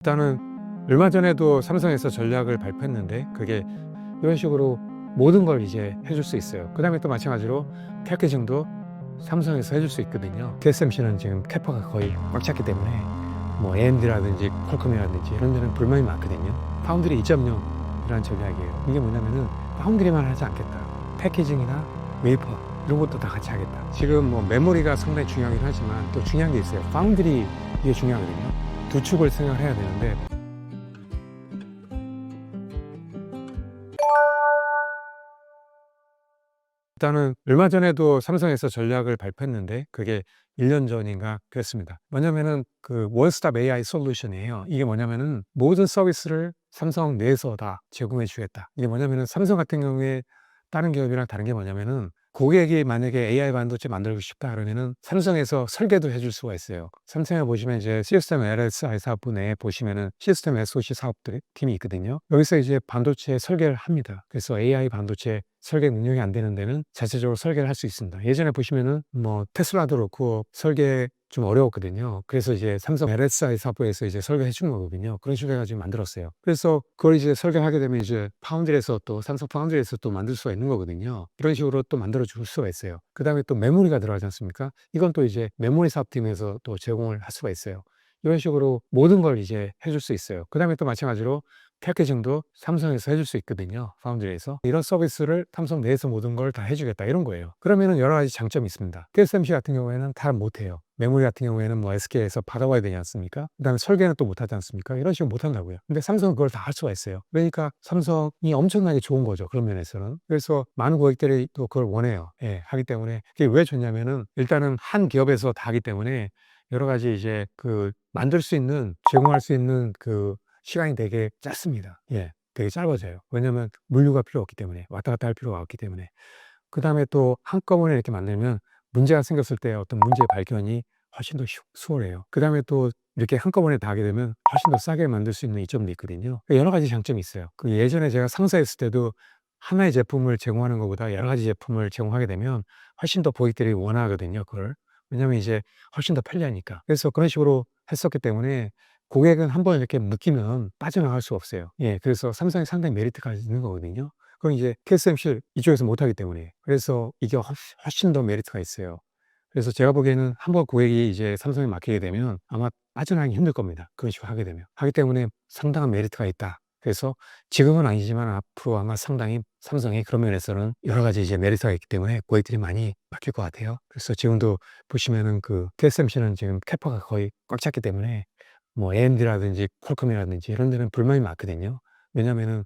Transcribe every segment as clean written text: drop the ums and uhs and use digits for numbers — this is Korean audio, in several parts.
일단은 얼마 전에도 삼성에서 전략을 발표했는데 그게 이런 식으로 모든 걸 이제 해줄 수 있어요. 그 다음에 또 마찬가지로 패키징도 삼성에서 해줄 수 있거든요. TSMC는 지금 캐파가 거의 꽉 찼기 때문에 뭐 AMD라든지 퀄컴이라든지 이런 데는 불만이 많거든요. 파운드리 2.0이라는 전략이에요. 이게 뭐냐면은 파운드리만 하지 않겠다. 패키징이나 웨이퍼 이런 것도 다 같이 하겠다. 지금 뭐 메모리가 상당히 중요하긴 하지만 또 중요한 게 있어요. 파운드리 이게 중요하거든요. 두 축을 생각을 해야 되는데 일단은 얼마 전에도 삼성에서 전략을 발표했는데 그게 1년 전인가 그랬습니다. 뭐냐면은 그 원스톱 AI 솔루션이에요. 이게 뭐냐면은 모든 서비스를 삼성 내에서 다 제공해 주겠다. 이게 뭐냐면은 삼성 같은 경우에 다른 기업이랑 다른 게 뭐냐면은 고객이 만약에 AI 반도체 만들고 싶다 그러면은 삼성에서 설계도 해줄 수가 있어요. 삼성에 보시면 이제 시스템 LSI 사업부 내에 보시면은 시스템 SOC 사업들 팀이 있거든요. 여기서 이제 반도체 설계를 합니다. 그래서 AI 반도체 설계 능력이 안 되는 데는 자체적으로 설계를 할 수 있습니다. 예전에 보시면은 뭐 테슬라도 그렇고 설계 좀 어려웠거든요. 그래서 이제 삼성 LSI 사업부에서 이제 설계해 준 거거든요. 그런 식으로 해가지고 만들었어요. 그래서 그걸 이제 설계하게 되면 이제 파운드리에서 또 삼성 파운드리에서 또 만들 수가 있는 거거든요. 이런 식으로 또 만들어 줄 수가 있어요. 그 다음에 또 메모리가 들어가지 않습니까? 이건 또 이제 메모리 사업팀에서 또 제공을 할 수가 있어요. 이런 식으로 모든 걸 이제 해줄 수 있어요. 그 다음에 또 마찬가지로 패키징도 삼성에서 해줄 수 있거든요. 파운드리에서. 이런 서비스를 삼성 내에서 모든 걸 다 해주겠다 이런 거예요. 그러면은 여러 가지 장점이 있습니다. TSMC 같은 경우에는 다 못해요. 메모리 같은 경우에는 뭐 SK에서 받아와야 되지 않습니까? 그 다음에 설계는 또 못하지 않습니까? 이런 식으로 못한다고요. 근데 삼성은 그걸 다 할 수가 있어요. 그러니까 삼성이 엄청나게 좋은 거죠. 그런 면에서는. 그래서 많은 고객들이 또 그걸 원해요. 예, 하기 때문에. 그게 왜 좋냐면은 일단은 한 기업에서 다 하기 때문에 여러 가지 이제 그 만들 수 있는, 제공할 수 있는 그 시간이 되게 짧습니다. 예, 되게 짧아져요. 왜냐면 물류가 필요 없기 때문에, 왔다 갔다 할 필요가 없기 때문에. 그 다음에 또 한꺼번에 이렇게 만들면 문제가 생겼을 때 어떤 문제 발견이 훨씬 더 수월해요. 그 다음에 또 이렇게 한꺼번에 다 하게 되면 훨씬 더 싸게 만들 수 있는 이점도 있거든요. 여러 가지 장점이 있어요. 그 예전에 제가 상사했을 때도 하나의 제품을 제공하는 것보다 여러 가지 제품을 제공하게 되면 훨씬 더 고객들이 원하거든요. 그걸. 왜냐면 이제 훨씬 더 편리하니까. 그래서 그런 식으로 했었기 때문에 고객은 한번 이렇게 느끼면 빠져나갈 수 없어요. 예, 그래서 삼성이 상당히 메리트가 있는 거거든요. 그건 이제 TSMC 이쪽에서 못하기 때문에. 그래서 이게 훨씬 더 메리트가 있어요. 그래서 제가 보기에는 한번 고객이 이제 삼성에 맡기게 되면 아마 빠져나가기 힘들 겁니다. 그런 식으로 하게 되면. 하기 때문에 상당한 메리트가 있다. 그래서 지금은 아니지만 앞으로 아마 상당히 삼성이 그런 면에서는 여러 가지 이제 메리트가 있기 때문에 고객들이 많이 맡길 것 같아요. 그래서 지금도 보시면은 그 TSMC는 지금 캐파가 거의 꽉 찼기 때문에 뭐 AMD라든지 퀄컴이라든지 이런 데는 불만이 많거든요. 왜냐면은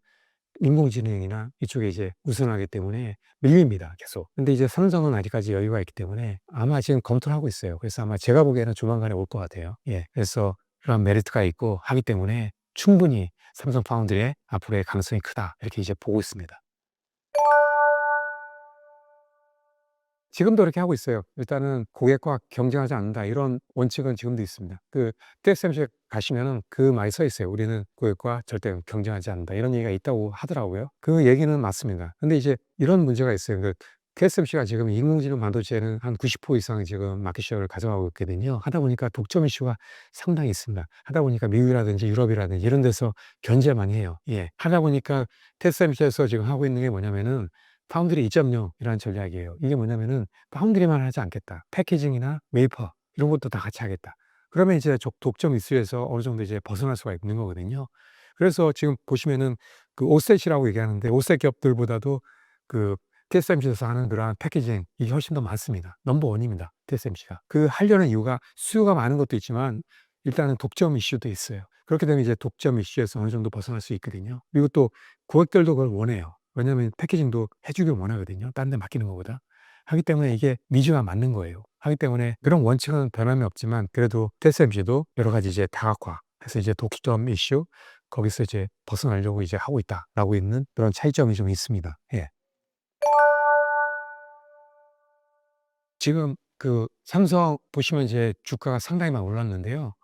인공지능이나 이쪽에 이제 우선하기 때문에 밀립니다, 계속. 근데 이제 삼성은 아직까지 여유가 있기 때문에 아마 지금 검토를 하고 있어요. 그래서 아마 제가 보기에는 조만간에 올 것 같아요. 예. 그래서 그런 메리트가 있고 하기 때문에 충분히 삼성 파운드리의 앞으로의 가능성이 크다. 이렇게 이제 보고 있습니다. 지금도 그렇게 하고 있어요. 일단은 고객과 경쟁하지 않는다. 이런 원칙은 지금도 있습니다. 그 TSMC 가시면은 그 말이 써 있어요. 우리는 고객과 절대 경쟁하지 않는다. 이런 얘기가 있다고 하더라고요. 그 얘기는 맞습니다. 근데 이제 이런 문제가 있어요. 그 TSMC가 지금 인공지능 반도체는 한 90% 이상 지금 마켓쉐어를 가져가고 있거든요. 하다 보니까 독점 이슈가 상당히 있습니다. 하다 보니까 미국이라든지 유럽이라든지 이런 데서 견제 많이 해요. 예. 하다 보니까 TSMC에서 지금 하고 있는 게 뭐냐면은 파운드리 2.0이라는 전략이에요. 이게 뭐냐면은 파운드리만 하지 않겠다. 패키징이나 웨이퍼 이런 것도 다 같이 하겠다. 그러면 이제 독점 이슈에서 어느 정도 이제 벗어날 수가 있는 거거든요. 그래서 지금 보시면은 그 오셋이라고 얘기하는데 오셋 기업들보다도 그 TSMC에서 하는 그러한 패키징 이게 훨씬 더 많습니다. 넘버 원입니다. TSMC가. 그 하려는 이유가 수요가 많은 것도 있지만 일단은 독점 이슈도 있어요. 그렇게 되면 이제 독점 이슈에서 어느 정도 벗어날 수 있거든요. 그리고 또 고객들도 그걸 원해요. 왜냐하면 패키징도 해주길 원하거든요. 딴 데 맡기는 것보다. 하기 때문에 이게 니즈가 맞는 거예요. 하기 때문에 그런 원칙은 변함이 없지만 그래도 TSMC도 여러 가지 이제 다각화 해서 이제 독점 이슈 거기서 이제 벗어나려고 이제 하고 있다라고 있는 그런 차이점이 좀 있습니다. 예. 지금 그 삼성 보시면 이제 주가가 상당히 많이 올랐는데요.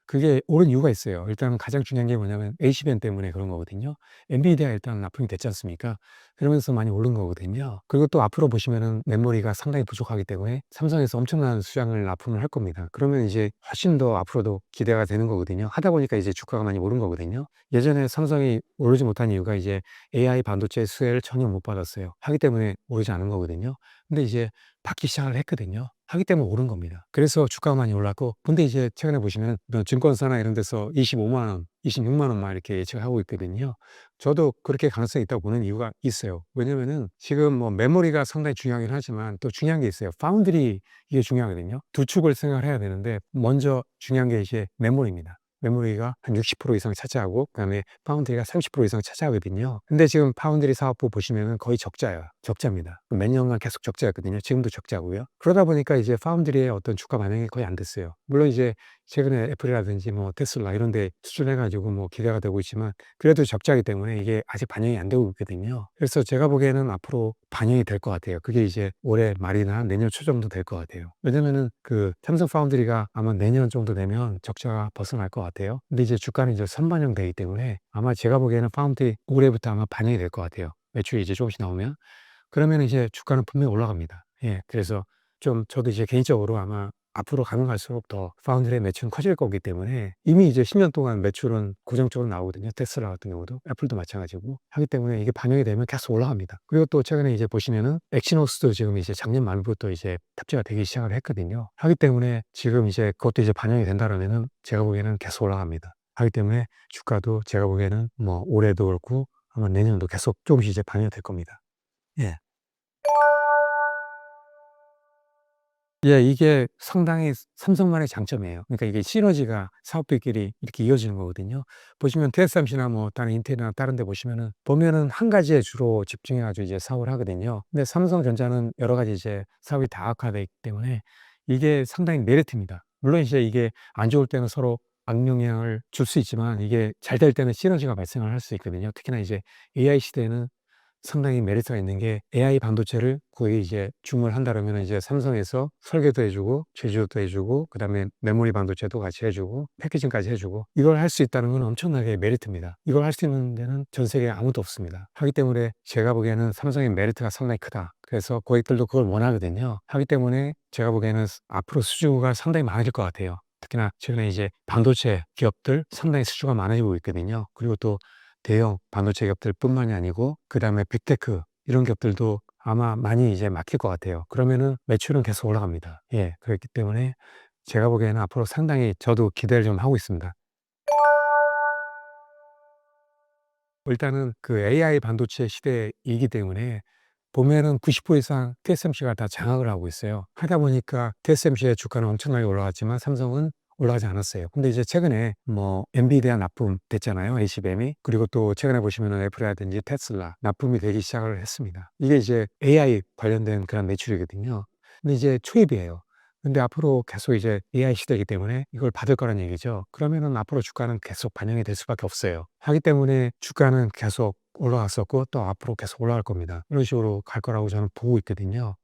그게 오른 이유가 있어요. 일단 가장 중요한 게 뭐냐면 HBM 때문에 그런 거거든요. 엔비디아 일단 납품이 됐지 않습니까? 그러면서 많이 오른 거거든요. 그리고 또 앞으로 보시면은 메모리가 상당히 부족하기 때문에 삼성에서 엄청난 수량을 납품을 할 겁니다. 그러면 이제 훨씬 더 앞으로도 기대가 되는 거거든요. 하다 보니까 이제 주가가 많이 오른 거거든요. 예전에 삼성이 오르지 못한 이유가 이제 AI 반도체 수혜를 전혀 못 받았어요. 하기 때문에 오르지 않은 거거든요. 근데 이제 받기 시작을 했거든요. 하기 때문에 오른 겁니다. 그래서 주가가 많이 올랐고, 근데 이제 최근에 보시면 증권사나 이런 데서 25만 원, 26만 원만 이렇게 예측하고 있거든요. 저도 그렇게 가능성이 있다고 보는 이유가 있어요. 왜냐면은 지금 뭐 메모리가 상당히 중요하긴 하지만 또 중요한 게 있어요. 파운드리, 이게 중요하거든요. 두 축을 생각을 해야 되는데 먼저 중요한 게 이제 메모리입니다. 메모리가 한 60% 이상 차지하고 그다음에 파운드리가 30% 이상 차지하거든요. 근데 지금 파운드리 사업부 보시면은 거의 적자예요. 적자입니다. 몇 년간 계속 적자였거든요. 지금도 적자고요. 그러다 보니까 이제 파운드리의 어떤 주가 반영이 거의 안 됐어요. 물론 이제 최근에 애플이라든지 뭐 테슬라 이런 데 수출해 가지고 뭐 기대가 되고 있지만 그래도 적자이기 때문에 이게 아직 반영이 안 되고 있거든요. 그래서 제가 보기에는 앞으로 반영이 될 것 같아요. 그게 이제 올해 말이나 내년 초 정도 될 것 같아요. 왜냐면은 그 삼성 파운드리가 아마 내년 정도 되면 적자가 벗어날 것 같아요. 근데 이제 주가는 이제 선반영되기 때문에 아마 제가 보기에는 파운드리 올해부터 아마 반영이 될 것 같아요. 매출이 이제 조금씩 나오면. 그러면 이제 주가는 분명히 올라갑니다. 예. 그래서 좀 저도 이제 개인적으로 아마 앞으로 가면 갈수록 더 파운드리의 매출은 커질 거기 때문에 이미 이제 10년 동안 매출은 고정적으로 나오거든요. 테슬라 같은 경우도 애플도 마찬가지고 하기 때문에 이게 반영이 되면 계속 올라갑니다. 그리고 또 최근에 이제 보시면은 엑시노스도 지금 이제 작년 말부터 이제 탑재가 되기 시작을 했거든요. 하기 때문에 지금 이제 그것도 이제 반영이 된다 그러면은 제가 보기에는 계속 올라갑니다. 하기 때문에 주가도 제가 보기에는 뭐 올해도 그렇고 아마 내년도 계속 조금씩 이제 반영이 될 겁니다. 예. 예, 이게 상당히 삼성만의 장점이에요. 그러니까 이게 시너지가 사업들끼리 이렇게 이어지는 거거든요. 보시면 TSMC나 뭐 다른 인텔이나 다른 데 보면은 한 가지에 주로 집중해 가지고 이제 사업을 하거든요. 근데 삼성전자는 여러 가지 이제 사업이 다각화되어 있기 때문에 이게 상당히 메리트입니다. 물론 이제 이게 안 좋을 때는 서로 악영향을 줄 수 있지만 이게 잘 될 때는 시너지가 발생을 할 수 있거든요. 특히나 이제 AI 시대에는 상당히 메리트가 있는 게 AI 반도체를 거의 이제 주문을 한다 그러면 이제 삼성에서 설계도 해 주고 제조도 해 주고 그다음에 메모리 반도체도 같이 해 주고 패키징까지 해 주고 이걸 할 수 있다는 건 엄청나게 메리트입니다. 이걸 할 수 있는 데는 전 세계에 아무도 없습니다. 하기 때문에 제가 보기에는 삼성의 메리트가 상당히 크다. 그래서 고객들도 그걸 원하거든요. 하기 때문에 제가 보기에는 앞으로 수주가 상당히 많아질 것 같아요. 특히나 최근에 이제 반도체 기업들 상당히 수주가 많아지고 있거든요. 그리고 또 대형 반도체 기업들뿐만이 아니고 그다음에 빅테크 이런 기업들도 아마 많이 이제 막힐 것 같아요. 그러면은 매출은 계속 올라갑니다. 예. 그렇기 때문에 제가 보기에는 앞으로 상당히 저도 기대를 좀 하고 있습니다. 일단은 그 AI 반도체 시대이기 때문에 보면은 90% 이상 TSMC가 다 장악을 하고 있어요. 하다 보니까 TSMC의 주가는 엄청나게 올라갔지만 삼성은 올라가지 않았어요. 근데 이제 최근에 뭐 엔비디아 납품 됐잖아요. HBM이. 그리고 또 최근에 보시면은 애플이라든지 테슬라 납품이 되기 시작을 했습니다. 이게 이제 AI 관련된 그런 매출이거든요. 근데 이제 초입이에요. 근데 앞으로 계속 이제 AI 시대이기 때문에 이걸 받을 거란 얘기죠. 그러면은 앞으로 주가는 계속 반영이 될 수밖에 없어요. 하기 때문에 주가는 계속 올라갔었고 또 앞으로 계속 올라갈 겁니다. 이런 식으로 갈 거라고 저는 보고 있거든요.